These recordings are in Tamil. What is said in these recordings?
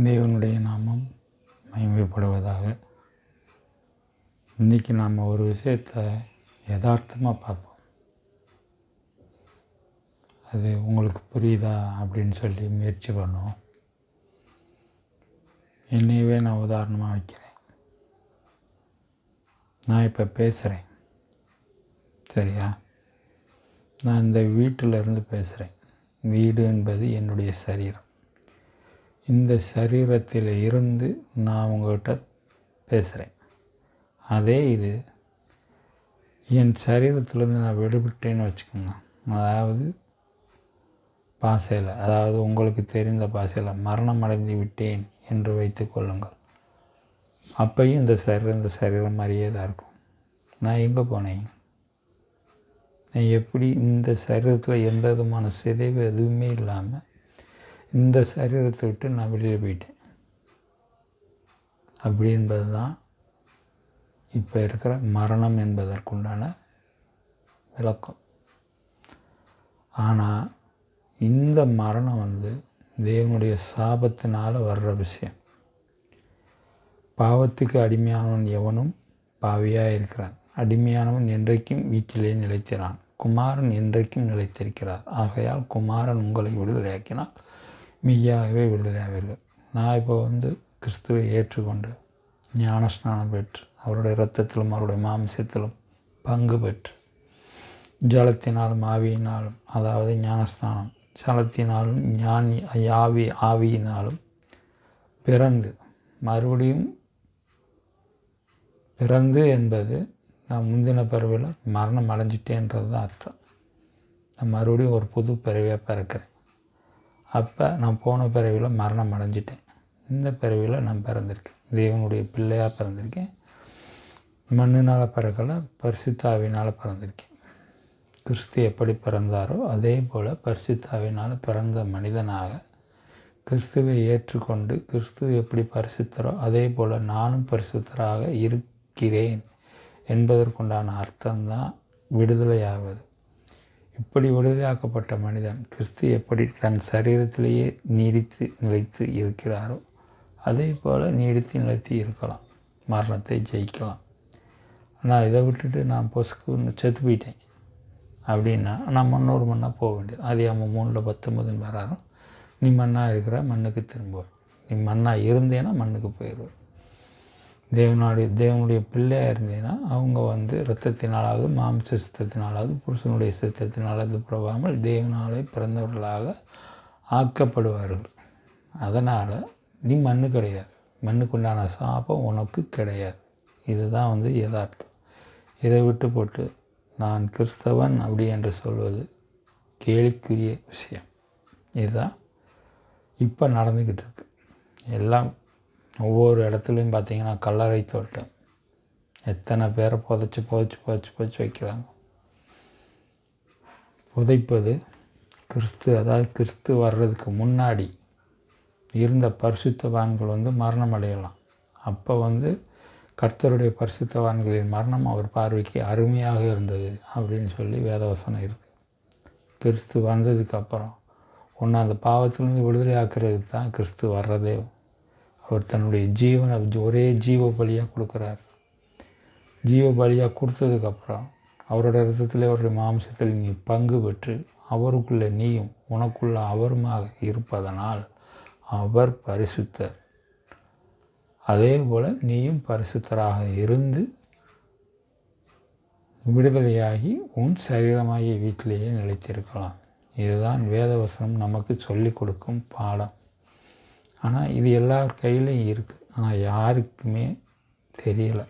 தேவனுடைய நாமம் மகிமைப்படுவதாக. இன்றைக்கி நாம் ஒரு விஷயத்தை யதார்த்தமாக பார்ப்போம். அது உங்களுக்கு புரியுதா அப்படின்னு சொல்லி முயற்சி பண்ணுவோம். என்னையவே நான் உதாரணமாக வைக்கிறேன். நான் இப்போ பேசுகிறேன், சரியா? நான் இந்த வீட்டிலிருந்து பேசுகிறேன். வீடு என்பது என்னுடைய சரீரம். இந்த சரீரத்தில் இருந்து நான் உங்கள்கிட்ட பேசுகிறேன். அதே இது என் சரீரத்திலேருந்து நான் விடுபட்டேன்னு வச்சுக்கோங்க. அதாவது பாஷையில், அதாவது உங்களுக்கு தெரிந்த பாஷையில் மரணம் அடைந்து விட்டேன் என்று வைத்து கொள்ளுங்கள். அப்பையும் இந்த சரீரம் மாதிரியே தான் இருக்கும். நான் எங்கே போனேன்? நான் எப்படி இந்த சரீரத்தில் எந்த விதமான சிதைவு எதுவுமே இல்லாமல் இந்த சரீரத்தை விட்டு நான் வெளியில் போயிட்டேன். அப்படி என்பது தான் இப்போ இருக்கிற மரணம் என்பதற்குண்டான விளக்கம். ஆனால் இந்த மரணம் தேவனுடைய சாபத்தினால் வர்ற விஷயம். பாவத்துக்கு அடிமையானவன் எவனும் பாவியாக இருக்கிறான். அடிமையானவன் என்றைக்கும் வீட்டிலே நிலைத்திறான். குமாரன் என்றைக்கும் நிலைத்திருக்கிறார். ஆகையால் குமாரன் உங்களை விடுதலையாக்கினால் மெய்யாகவே விடுதலையாவீர்கள். நான் இப்போ கிறிஸ்துவை ஏற்றுக்கொண்டு ஞானஸ்நானம் பெற்று அவருடைய இரத்தத்திலும் அவருடைய மாம்சத்திலும் பங்கு பெற்று ஜலத்தினாலும் ஆவியினாலும், அதாவது ஞானஸ்நானம் ஜலத்தினாலும் ஆவியினாலும் பிறந்து, மறுபடியும் பிறந்து என்பது நான் முந்தின பிறவியில் மரணம் அடைஞ்சிட்டேன்றது தான் அர்த்தம். நான் மறுபடியும் ஒரு புது பிறவியாக பிறக்கிறேன். அப்போ நான் போன பிறவியில் மரணம் அடைஞ்சிட்டேன். இந்த பிறவியில் நான் பிறந்திருக்கேன். தேவனுடைய பிள்ளையாக பிறந்திருக்கேன். மண்ணினால் பிறக்கலை, பரிசுத்த ஆவியினால் பிறந்திருக்கேன். கிறிஸ்து எப்படி பிறந்தாரோ அதே போல் பரிசுத்த ஆவியினால் பிறந்த மனிதனாக கிறிஸ்துவை ஏற்றுக்கொண்டு கிறிஸ்து எப்படி பரிசுத்தரோ அதே போல் நானும் பரிசுத்தராக இருக்கிறேன் என்பதற்குண்டான அர்த்தம்தான் விடுதலையாவது. இப்படி விடுதலையாக்கப்பட்ட மனிதன் கிறிஸ்து எப்படி தன் சரீரத்திலேயே நீடித்து நிலைத்து இருக்கிறாரோ அதே போல் நீடித்து நிலைத்து இருக்கலாம், மரணத்தை ஜெயிக்கலாம். ஆனால் இதை விட்டுட்டு நான் பொசுக்கு செத்து போயிட்டேன் அப்படின்னா நான் மண்ணோடு மண்ணாக போக வேண்டியது. அது அவன் 3:19 வராரும். நீ மண்ணாக இருக்கிற மண்ணுக்கு திரும்புவேன். நீ மண்ணாக இருந்தேன்னா மண்ணுக்கு போயிடுவேன். தேவனுடைய பிள்ளையாக இருந்தேன்னா அவங்க இரத்தத்தினாலாவது மாம்ச சித்தத்தினாலாவது புருஷனுடைய சித்தத்தினாலாவது பிறவாமல் தேவனாலே பிறந்தவர்களாக ஆக்கப்படுவார்கள். அதனால் நீ மண்ணு கிடையாது. மண்ணுக்குண்டான சாபம் உனக்கு கிடையாது. இதுதான் யதார்த்தம். இதை விட்டு போட்டு நான் கிறிஸ்தவன் அப்படி என்று சொல்வது கேலிக்குரிய விஷயம். இதுதான் இப்போ நடந்துக்கிட்டு இருக்கு. எல்லாம் ஒவ்வொரு இடத்துலையும் பார்த்திங்கன்னா கல்லறை தோட்டம். எத்தனை பேரை புதைச்சி வைக்கிறாங்க. புதைப்பது அதாவது கிறிஸ்து வர்றதுக்கு முன்னாடி இருந்த பரிசுத்தவான்கள் மரணம் அடையலாம். அப்போ கர்த்தருடைய பரிசுத்தவான்களின் மரணம் அவர் பார்வைக்கு அருமையாக இருந்தது அப்படின்னு சொல்லி வேதவசனம் இருக்குது. கிறிஸ்து வந்ததுக்கப்புறம் ஒன்று அந்த பாவத்திலேருந்து விடுதலை ஆக்கிறதுக்கு தான் கிறிஸ்து வர்றதே. அவர் தன்னுடைய ஜீவனை ஒரே ஜீவ பலியாக கொடுக்குறார். ஜீவ பலியாக கொடுத்ததுக்கப்புறம் அவரோட இரத்தத்திலே அவருடைய மாம்சத்தில் நீ பங்கு பெற்று அவருக்குள்ளே நீயும் உனக்குள்ள அவருமாக இருப்பதனால் அவர் பரிசுத்தர். அதே போல் நீயும் பரிசுத்தராக இருந்து விடுதலையாகி உன் சரீரமாகிய வீட்டிலேயே நிலைத்திருக்கலாம். இதுதான் வேதவசனம் நமக்கு சொல்லிக் கொடுக்கும் பாடம். ஆனால் இது எல்லார் கையிலையும் இருக்குது. ஆனால் யாருக்குமே தெரியலை.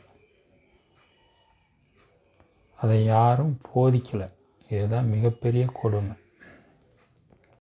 அதை யாரும் போதிக்கலை. இதுதான் மிகப்பெரிய கொடுமை.